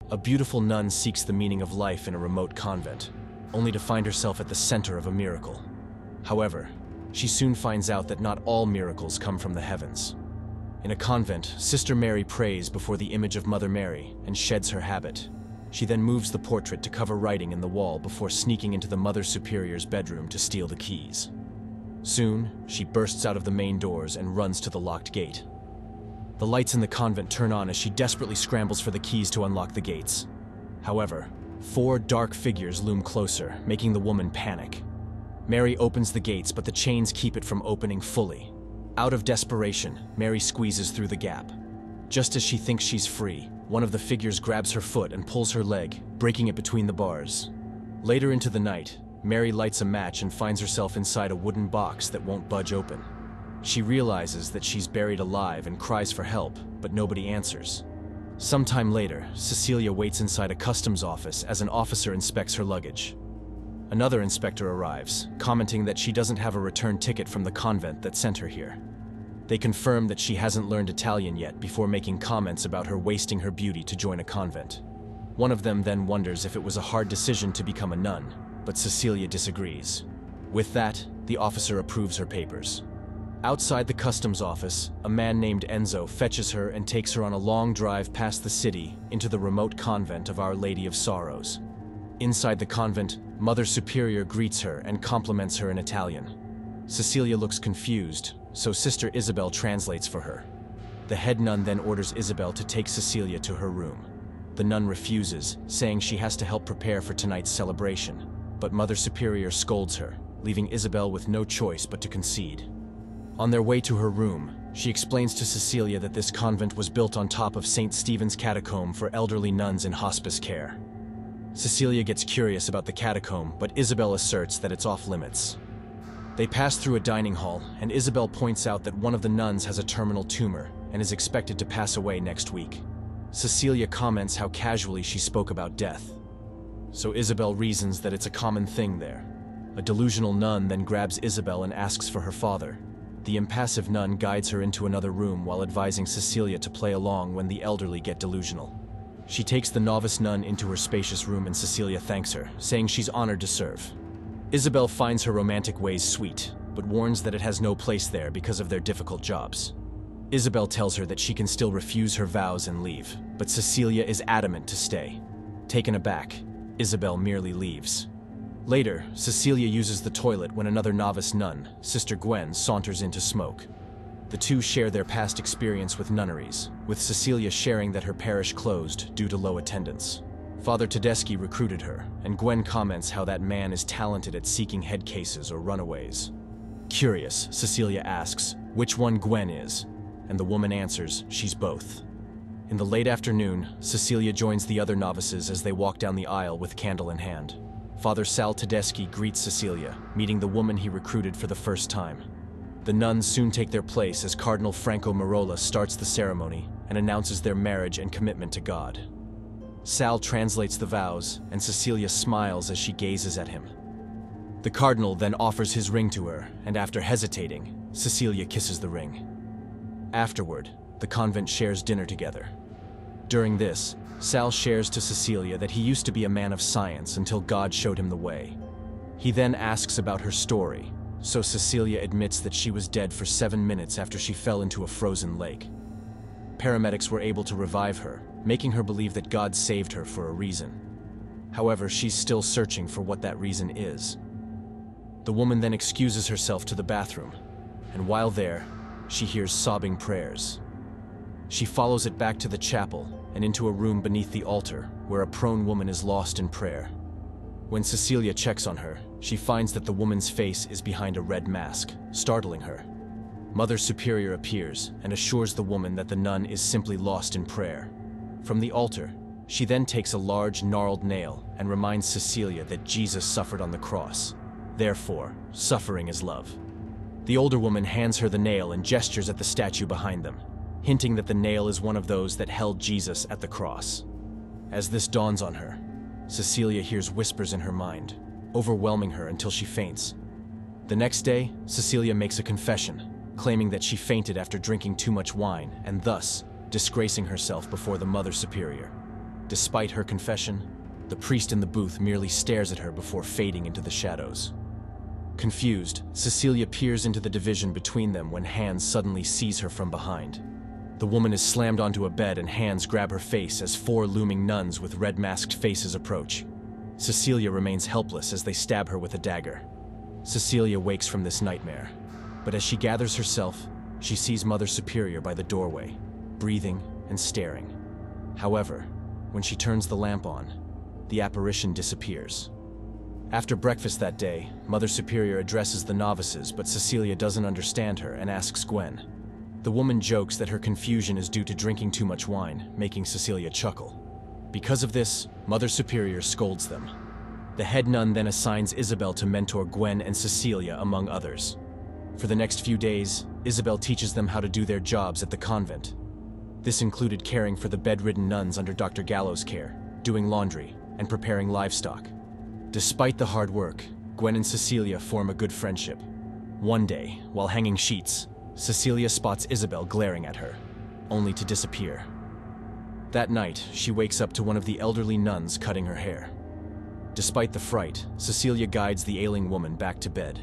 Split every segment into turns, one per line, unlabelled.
A beautiful nun seeks the meaning of life in a remote convent, only to find herself at the center of a miracle. However, she soon finds out that not all miracles come from the heavens. In a convent, Sister Mary prays before the image of Mother Mary and sheds her habit. She then moves the portrait to cover writing in the wall before sneaking into the Mother Superior's bedroom to steal the keys. Soon, she bursts out of the main doors and runs to the locked gate. The lights in the convent turn on as she desperately scrambles for the keys to unlock the gates. However, 4 dark figures loom closer, making the woman panic. Mary opens the gates, but the chains keep it from opening fully. Out of desperation, Mary squeezes through the gap. Just as she thinks she's free, one of the figures grabs her foot and pulls her leg, breaking it between the bars. Later into the night, Mary lights a match and finds herself inside a wooden box that won't budge open. She realizes that she's buried alive and cries for help, but nobody answers. Sometime later, Cecilia waits inside a customs office as an officer inspects her luggage. Another inspector arrives, commenting that she doesn't have a return ticket from the convent that sent her here. They confirm that she hasn't learned Italian yet before making comments about her wasting her beauty to join a convent. One of them then wonders if it was a hard decision to become a nun, but Cecilia disagrees. With that, the officer approves her papers. Outside the customs office, a man named Enzo fetches her and takes her on a long drive past the city into the remote convent of Our Lady of Sorrows. Inside the convent, Mother Superior greets her and compliments her in Italian. Cecilia looks confused, so Sister Isabel translates for her. The head nun then orders Isabel to take Cecilia to her room. The nun refuses, saying she has to help prepare for tonight's celebration, but Mother Superior scolds her, leaving Isabel with no choice but to concede. On their way to her room, she explains to Cecilia that this convent was built on top of St. Stephen's catacomb for elderly nuns in hospice care. Cecilia gets curious about the catacomb, but Isabel asserts that it's off limits. They pass through a dining hall, and Isabel points out that one of the nuns has a terminal tumor and is expected to pass away next week. Cecilia comments how casually she spoke about death. So Isabel reasons that it's a common thing there. A delusional nun then grabs Isabel and asks for her father. The impassive nun guides her into another room while advising Cecilia to play along when the elderly get delusional. She takes the novice nun into her spacious room and Cecilia thanks her, saying she's honored to serve. Isabel finds her romantic ways sweet, but warns that it has no place there because of their difficult jobs. Isabel tells her that she can still refuse her vows and leave, but Cecilia is adamant to stay. Taken aback, Isabel merely leaves. Later, Cecilia uses the toilet when another novice nun, Sister Gwen, saunters in to smoke. The two share their past experience with nunneries, with Cecilia sharing that her parish closed due to low attendance. Father Tedeschi recruited her, and Gwen comments how that man is talented at seeking head cases or runaways. Curious, Cecilia asks which one Gwen is, and the woman answers she's both. In the late afternoon, Cecilia joins the other novices as they walk down the aisle with candle in hand. Father Sal Tedeschi greets Cecilia, meeting the woman he recruited for the first time. The nuns soon take their place as Cardinal Franco Merola starts the ceremony and announces their marriage and commitment to God. Sal translates the vows, and Cecilia smiles as she gazes at him. The cardinal then offers his ring to her, and after hesitating, Cecilia kisses the ring. Afterward, the convent shares dinner together. During this, Sal shares to Cecilia that he used to be a man of science until God showed him the way. He then asks about her story, so Cecilia admits that she was dead for 7 minutes after she fell into a frozen lake. Paramedics were able to revive her, making her believe that God saved her for a reason. However, she's still searching for what that reason is. The woman then excuses herself to the bathroom, and while there, she hears sobbing prayers. She follows it back to the chapel and into a room beneath the altar where a prone woman is lost in prayer. When Cecilia checks on her, she finds that the woman's face is behind a red mask, startling her. Mother Superior appears and assures the woman that the nun is simply lost in prayer. From the altar, she then takes a large, gnarled nail and reminds Cecilia that Jesus suffered on the cross. Therefore, suffering is love. The older woman hands her the nail and gestures at the statue behind them, hinting that the nail is one of those that held Jesus at the cross. As this dawns on her, Cecilia hears whispers in her mind, overwhelming her until she faints. The next day, Cecilia makes a confession, claiming that she fainted after drinking too much wine and thus disgracing herself before the Mother Superior. Despite her confession, the priest in the booth merely stares at her before fading into the shadows. Confused, Cecilia peers into the division between them when Hans suddenly sees her from behind. The woman is slammed onto a bed and hands grab her face as 4 looming nuns with red masked faces approach. Cecilia remains helpless as they stab her with a dagger. Cecilia wakes from this nightmare, but as she gathers herself, she sees Mother Superior by the doorway, breathing and staring. However, when she turns the lamp on, the apparition disappears. After breakfast that day, Mother Superior addresses the novices, but Cecilia doesn't understand her and asks Gwen. The woman jokes that her confusion is due to drinking too much wine, making Cecilia chuckle. Because of this, Mother Superior scolds them. The head nun then assigns Isabel to mentor Gwen and Cecilia, among others. For the next few days, Isabel teaches them how to do their jobs at the convent. This included caring for the bedridden nuns under Dr. Gallo's care, doing laundry, and preparing livestock. Despite the hard work, Gwen and Cecilia form a good friendship. One day, while hanging sheets, Cecilia spots Isabel glaring at her, only to disappear. That night, she wakes up to one of the elderly nuns cutting her hair. Despite the fright, Cecilia guides the ailing woman back to bed.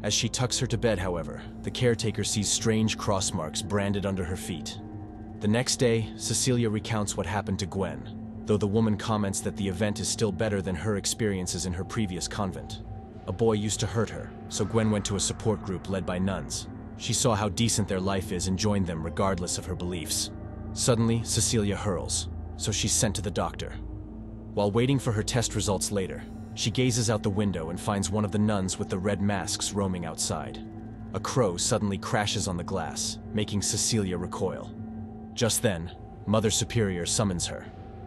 As she tucks her to bed, however, the caretaker sees strange cross marks branded under her feet. The next day, Cecilia recounts what happened to Gwen, though the woman comments that the event is still better than her experiences in her previous convent. A boy used to hurt her, so Gwen went to a support group led by nuns. She saw how decent their life is and joined them regardless of her beliefs. Suddenly, Cecilia hurls, so she's sent to the doctor. While waiting for her test results later, she gazes out the window and finds one of the nuns with the red masks roaming outside. A crow suddenly crashes on the glass, making Cecilia recoil. Just then, Mother Superior summons her,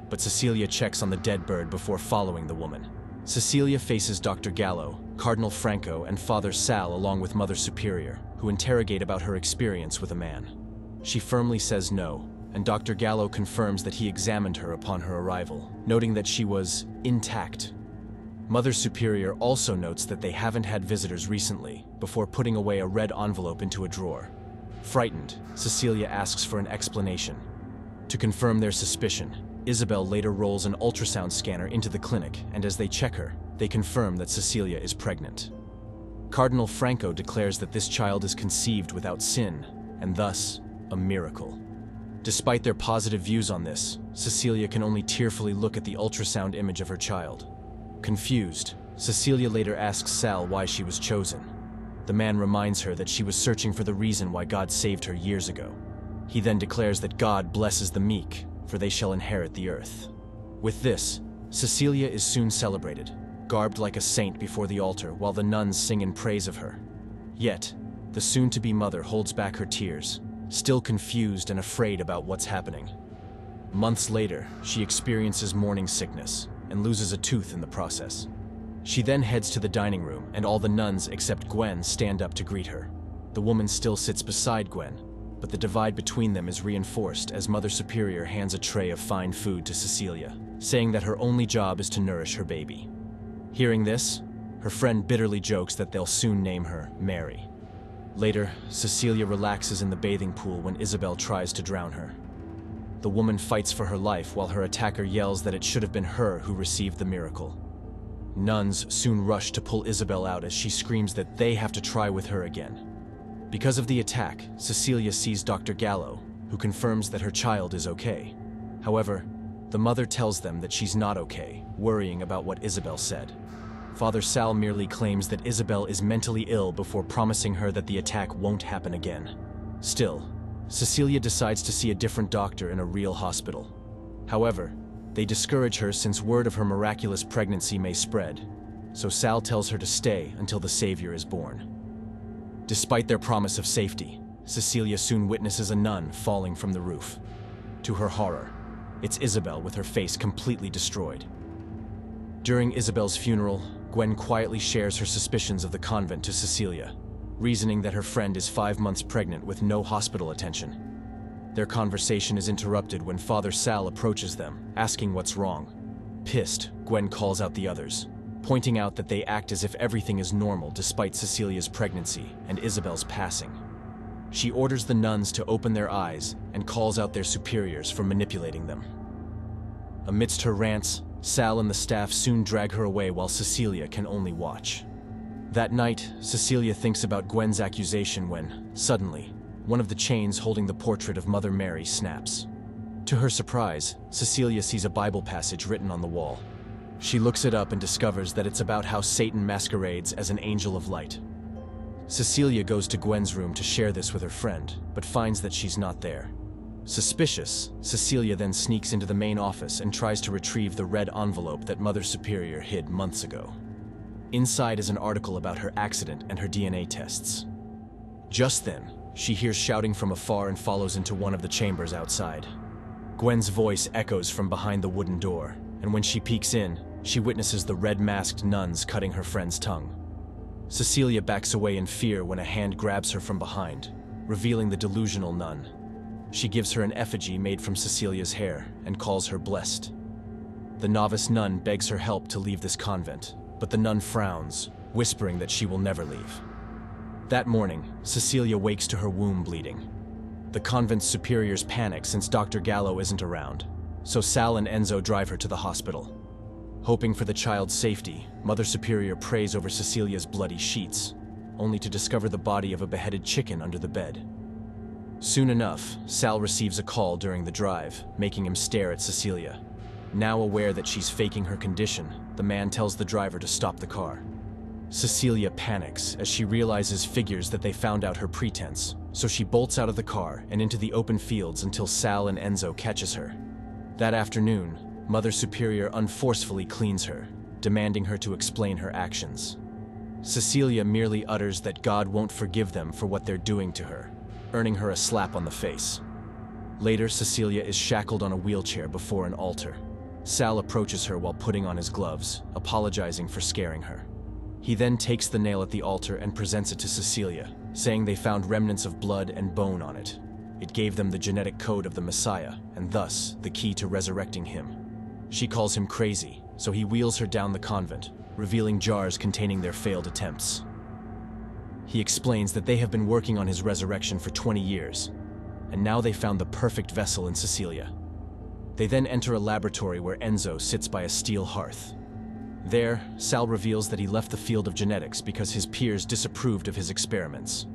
but Cecilia checks on the dead bird before following the woman. Cecilia faces Dr. Gallo, Cardinal Franco, and Father Sal along with Mother Superior, who interrogate about her experience with a man. She firmly says no, and Dr. Gallo confirms that he examined her upon her arrival, noting that she was intact. Mother Superior also notes that they haven't had visitors recently, before putting away a red envelope into a drawer. Frightened, Cecilia asks for an explanation. To confirm their suspicion, Isabel later rolls an ultrasound scanner into the clinic, and as they check her, they confirm that Cecilia is pregnant. Cardinal Franco declares that this child is conceived without sin, and thus, a miracle. Despite their positive views on this, Cecilia can only tearfully look at the ultrasound image of her child. Confused, Cecilia later asks Sal why she was chosen. The man reminds her that she was searching for the reason why God saved her years ago. He then declares that God blesses the meek, for they shall inherit the earth. With this, Cecilia is soon celebrated, garbed like a saint before the altar while the nuns sing in praise of her. Yet, the soon-to-be mother holds back her tears, still confused and afraid about what's happening. Months later, she experiences morning sickness and loses a tooth in the process. She then heads to the dining room, and all the nuns except Gwen stand up to greet her. The woman still sits beside Gwen, but the divide between them is reinforced as Mother Superior hands a tray of fine food to Cecilia, saying that her only job is to nourish her baby. Hearing this, her friend bitterly jokes that they'll soon name her Mary. Later, Cecilia relaxes in the bathing pool when Isabel tries to drown her. The woman fights for her life while her attacker yells that it should have been her who received the miracle. Nuns soon rush to pull Isabel out as she screams that they have to try with her again. Because of the attack, Cecilia sees Dr. Gallo, who confirms that her child is okay. However, the mother tells them that she's not okay, worrying about what Isabel said. Father Sal merely claims that Isabel is mentally ill before promising her that the attack won't happen again. Still, Cecilia decides to see a different doctor in a real hospital. However, they discourage her since word of her miraculous pregnancy may spread, so Sal tells her to stay until the Savior is born. Despite their promise of safety, Cecilia soon witnesses a nun falling from the roof. To her horror, it's Isabel with her face completely destroyed. During Isabel's funeral, Gwen quietly shares her suspicions of the convent to Cecilia, reasoning that her friend is 5 months pregnant with no hospital attention. Their conversation is interrupted when Father Sal approaches them, asking what's wrong. Pissed, Gwen calls out the others, pointing out that they act as if everything is normal despite Cecilia's pregnancy and Isabel's passing. She orders the nuns to open their eyes and calls out their superiors for manipulating them. Amidst her rants, Sal and the staff soon drag her away while Cecilia can only watch. That night, Cecilia thinks about Gwen's accusation when, suddenly, one of the chains holding the portrait of Mother Mary snaps. To her surprise, Cecilia sees a Bible passage written on the wall. She looks it up and discovers that it's about how Satan masquerades as an angel of light. Cecilia goes to Gwen's room to share this with her friend, but finds that she's not there. Suspicious, Cecilia then sneaks into the main office and tries to retrieve the red envelope that Mother Superior hid months ago. Inside is an article about her accident and her DNA tests. Just then, she hears shouting from afar and follows into one of the chambers outside. Gwen's voice echoes from behind the wooden door, and when she peeks in, she witnesses the red-masked nuns cutting her friend's tongue. Cecilia backs away in fear when a hand grabs her from behind, revealing the delusional nun. She gives her an effigy made from Cecilia's hair and calls her blessed. The novice nun begs her help to leave this convent, but the nun frowns, whispering that she will never leave. That morning, Cecilia wakes to her womb bleeding. The convent's superiors panic since Dr. Gallo isn't around, so Sal and Enzo drive her to the hospital. Hoping for the child's safety, Mother Superior prays over Cecilia's bloody sheets, only to discover the body of a beheaded chicken under the bed. Soon enough, Sal receives a call during the drive, making him stare at Cecilia. Now aware that she's faking her condition, the man tells the driver to stop the car. Cecilia panics as she realizes figures that they found out her pretense, so she bolts out of the car and into the open fields until Sal and Enzo catches her. That afternoon, Mother Superior unforcefully cleans her, demanding her to explain her actions. Cecilia merely utters that God won't forgive them for what they're doing to her, earning her a slap on the face. Later, Cecilia is shackled on a wheelchair before an altar. Sal approaches her while putting on his gloves, apologizing for scaring her. He then takes the nail at the altar and presents it to Cecilia, saying they found remnants of blood and bone on it. It gave them the genetic code of the Messiah, and thus the key to resurrecting him. She calls him crazy, so he wheels her down the convent, revealing jars containing their failed attempts. He explains that they have been working on his resurrection for 20 years, and now they found the perfect vessel in Cecilia. They then enter a laboratory where Enzo sits by a steel hearth. There, Sal reveals that he left the field of genetics because his peers disapproved of his experiments.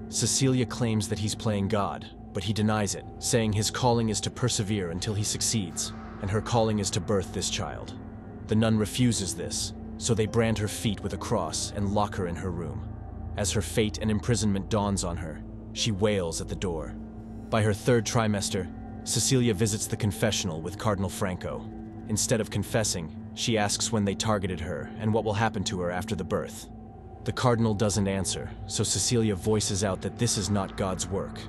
Cecilia claims that he's playing God, but he denies it, saying his calling is to persevere until he succeeds, and her calling is to birth this child. The nun refuses this, so they brand her feet with a cross and lock her in her room. As her fate and imprisonment dawns on her, she wails at the door. By her third trimester, Cecilia visits the confessional with Cardinal Franco. Instead of confessing, she asks when they targeted her and what will happen to her after the birth. The cardinal doesn't answer, so Cecilia voices out that this is not God's work.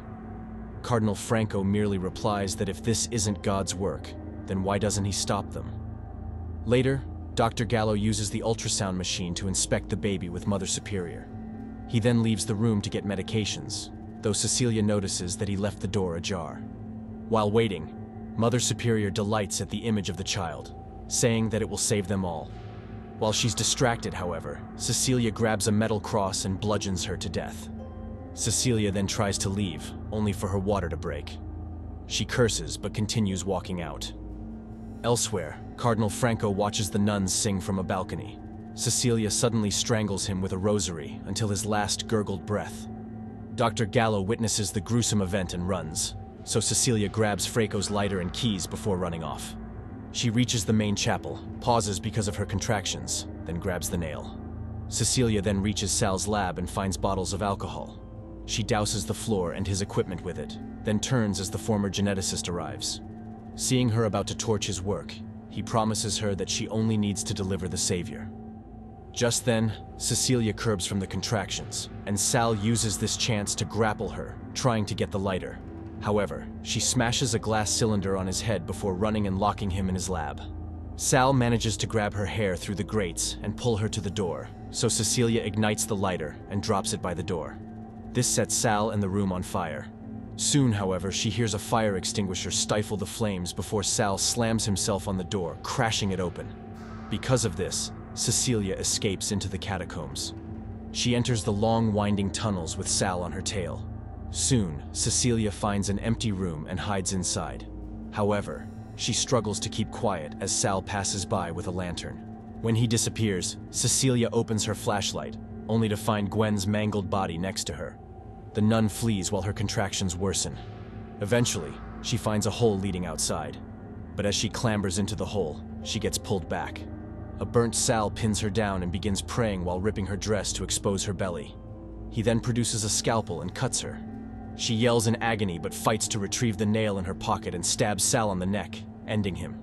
Cardinal Franco merely replies that if this isn't God's work, then why doesn't he stop them? Later, Dr. Gallo uses the ultrasound machine to inspect the baby with Mother Superior. He then leaves the room to get medications, though Cecilia notices that he left the door ajar. While waiting, Mother Superior delights at the image of the child, saying that it will save them all. While she's distracted, however, Cecilia grabs a metal cross and bludgeons her to death. Cecilia then tries to leave, only for her water to break. She curses but continues walking out. Elsewhere, Cardinal Franco watches the nuns sing from a balcony. Cecilia suddenly strangles him with a rosary until his last gurgled breath. Dr. Gallo witnesses the gruesome event and runs, so Cecilia grabs Franco's lighter and keys before running off. She reaches the main chapel, pauses because of her contractions, then grabs the nail. Cecilia then reaches Sal's lab and finds bottles of alcohol. She douses the floor and his equipment with it, then turns as the former geneticist arrives. Seeing her about to torch his work, he promises her that she only needs to deliver the savior. Just then, Cecilia curbs from the contractions, and Sal uses this chance to grapple her, trying to get the lighter. However, she smashes a glass cylinder on his head before running and locking him in his lab. Sal manages to grab her hair through the grates and pull her to the door, so Cecilia ignites the lighter and drops it by the door. This sets Sal and the room on fire. Soon, however, she hears a fire extinguisher stifle the flames before Sal slams himself on the door, crashing it open. Because of this, Cecilia escapes into the catacombs. She enters the long, winding tunnels with Sal on her tail. Soon, Cecilia finds an empty room and hides inside. However, She struggles to keep quiet as Sal passes by with a lantern. When he disappears, Cecilia opens her flashlight, only to find Gwen's mangled body next to her. The nun flees while her contractions worsen. Eventually, she finds a hole leading outside. But as she clambers into the hole, she gets pulled back. A burnt Sal pins her down and begins praying while ripping her dress to expose her belly. He then produces a scalpel and cuts her. She yells in agony but fights to retrieve the nail in her pocket and stabs Sal on the neck, ending him.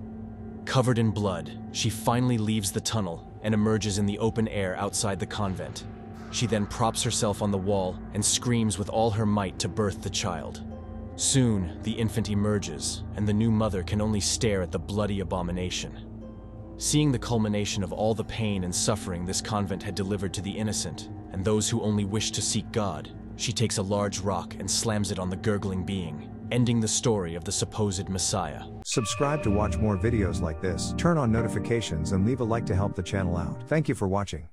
Covered in blood, she finally leaves the tunnel and emerges in the open air outside the convent. She then props herself on the wall and screams with all her might to birth the child. Soon, the infant emerges, and the new mother can only stare at the bloody abomination. Seeing the culmination of all the pain and suffering this convent had delivered to the innocent, and those who only wished to seek God, she takes a large rock and slams it on the gurgling being, ending the story of the supposed Messiah.
Subscribe to watch more videos like this, turn on notifications and leave a like to help the channel out. Thank you for watching.